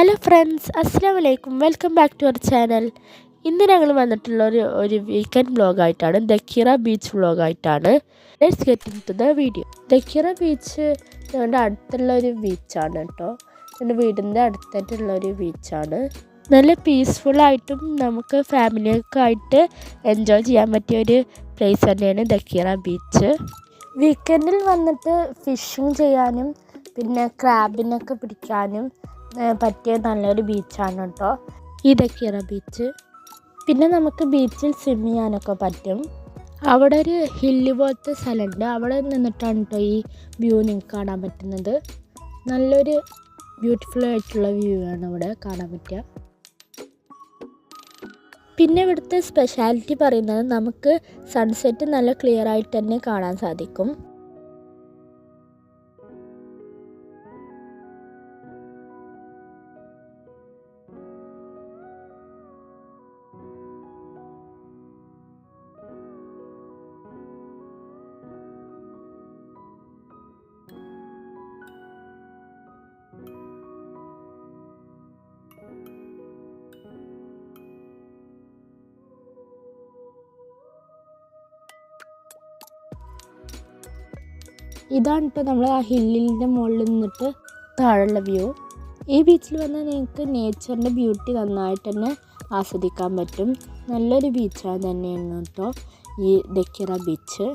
Hello friends, അസ്സലാമു അലൈക്കും. Welcome back to our channel. ഇന്ന് ഞങ്ങൾ വന്നിട്ടുള്ള ഒരു വീക്കെൻഡ് വ്ളോഗായിട്ടാണ്, ദക്കിറ ബീച്ച് വ്ളോഗായിട്ടാണ്. Let's get into the video. Dakkira beach ഞങ്ങളുടെ അടുത്തുള്ള ഒരു ബീച്ചാണ് കേട്ടോ. എൻ്റെ വീടിൻ്റെ അടുത്തായിട്ടുള്ള ഒരു ബീച്ചാണ്. നല്ല പീസ്ഫുള്ളായിട്ടും നമുക്ക് ഫാമിലിയൊക്കെ ആയിട്ട് എൻജോയ് ചെയ്യാൻ പറ്റിയ ഒരു പ്ലേസ് തന്നെയാണ് ദക്കിറ ബീച്ച്. വീക്കെൻഡിൽ വന്നിട്ട് ഫിഷിങ് ചെയ്യാനും പിന്നെ ക്രാബിനൊക്കെ പിടിക്കാനും പറ്റിയ നല്ലൊരു ബീച്ചാണ് കേട്ടോ ഈ ദക്കിറ ബീച്ച്. പിന്നെ നമുക്ക് ബീച്ചിൽ സ്വിം ചെയ്യാനൊക്കെ പറ്റും. അവിടെ ഒരു ഹില്ല് പോലത്തെ സ്ഥലമുണ്ട്, അവിടെ നിന്നിട്ടാണ് കേട്ടോ ഈ വ്യൂ നിങ്ങൾക്ക് കാണാൻ പറ്റുന്നത്. നല്ലൊരു ബ്യൂട്ടിഫുൾ ആയിട്ടുള്ള വ്യൂ ആണ് ഇവിടെ കാണാൻ പറ്റുക. പിന്നെ ഇവിടുത്തെ സ്പെഷ്യാലിറ്റി പറയുന്നത് നമുക്ക് സൺസെറ്റ് നല്ല ക്ലിയർ ആയിട്ട് തന്നെ കാണാൻ സാധിക്കും. ഇതാണ് കേട്ടോ നമ്മൾ ആ ഹില്ലിൻ്റെ മുകളിൽ നിന്നിട്ട് താഴെയുള്ള വ്യൂ. ഈ ബീച്ചിൽ വന്നാൽ നിങ്ങൾക്ക് നേച്ചറിൻ്റെ ബ്യൂട്ടി നന്നായിട്ട് തന്നെ ആസ്വദിക്കാൻ പറ്റും. നല്ലൊരു ബീച്ചാണ് തന്നെയാണ് കേട്ടോ ഈ ദക്കിറ ബീച്ച്.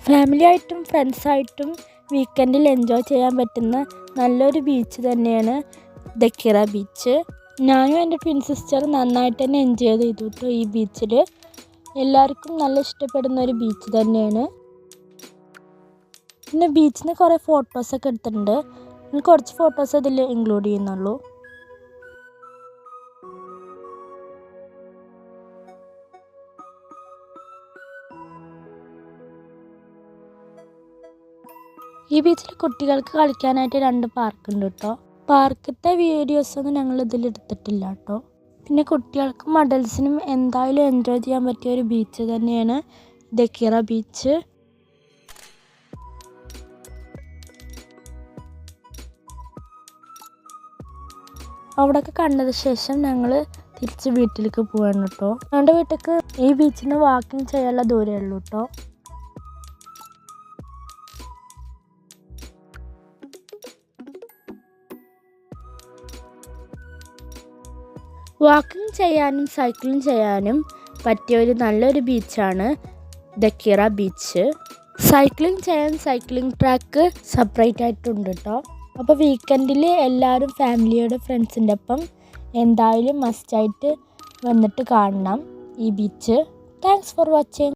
ഫാമിലി ആയിട്ടും ഫ്രണ്ട്സായിട്ടും വീക്കെൻഡിൽ എൻജോയ് ചെയ്യാൻ പറ്റുന്ന നല്ലൊരു ബീച്ച് തന്നെയാണ് ദക്കിറ ബീച്ച്. ഞാനും എൻ്റെ ട്വിൻ സിസ്റ്ററും നന്നായിട്ട് തന്നെ എൻജോയ് ചെയ്തു കേട്ടോ ഈ ബീച്ചിൽ. എല്ലാവർക്കും നല്ല ഇഷ്ടപ്പെടുന്ന ഒരു ബീച്ച് തന്നെയാണ്. പിന്നെ ബീച്ചിൽ നിന്ന് കുറേ ഫോട്ടോസൊക്കെ എടുത്തിട്ടുണ്ട്. ഞാൻ കുറച്ച് ഫോട്ടോസ് അതിൽ ഇൻക്ലൂഡ് ചെയ്യുന്നുള്ളൂ. ഈ ബീച്ചിൽ കുട്ടികൾക്ക് കളിക്കാനായിട്ട് 2 പാർക്കുണ്ട് കേട്ടോ. പാർക്കത്തെ വീഡിയോസൊന്നും ഞങ്ങൾ ഇതിൽ എടുത്തിട്ടില്ല കേട്ടോ. പിന്നെ കുട്ടികൾക്കും അഡൽസിനും എന്തായാലും എൻജോയ് ചെയ്യാൻ പറ്റിയ ഒരു ബീച്ച് തന്നെയാണ് ദക്കിറ ബീച്ച്. അവിടെയൊക്കെ കണ്ടതിന് ശേഷം ഞങ്ങൾ തിരിച്ച് വീട്ടിലേക്ക് പോവാണ് കേട്ടോ. ഞങ്ങളുടെ വീട്ടിലേക്ക് ഈ ബീച്ചിൽ നിന്ന് വാക്കിംഗ് ചെയ്യാനുള്ള ദൂരമേ ഉള്ളൂ കേട്ടോ. വാക്കിംഗ് ചെയ്യാനും സൈക്ലിംഗ് ചെയ്യാനും പറ്റിയ ഒരു നല്ലൊരു ബീച്ചാണ് ദക്കിറ ബീച്ച്. സൈക്ലിംഗ് ചെയ്യാൻ സൈക്ലിംഗ് ട്രാക്ക് സെപ്പറേറ്റ് ആയിട്ടുണ്ട് കേട്ടോ. അപ്പോൾ വീക്കെൻഡിൽ എല്ലാവരും ഫാമിലിയോടെ ഫ്രണ്ട്സിൻ്റെ ഒപ്പം എന്തായാലും മസ്റ്റായിട്ട് വന്നിട്ട് കാണണം ഈ ബീച്ച്. Thanks for watching.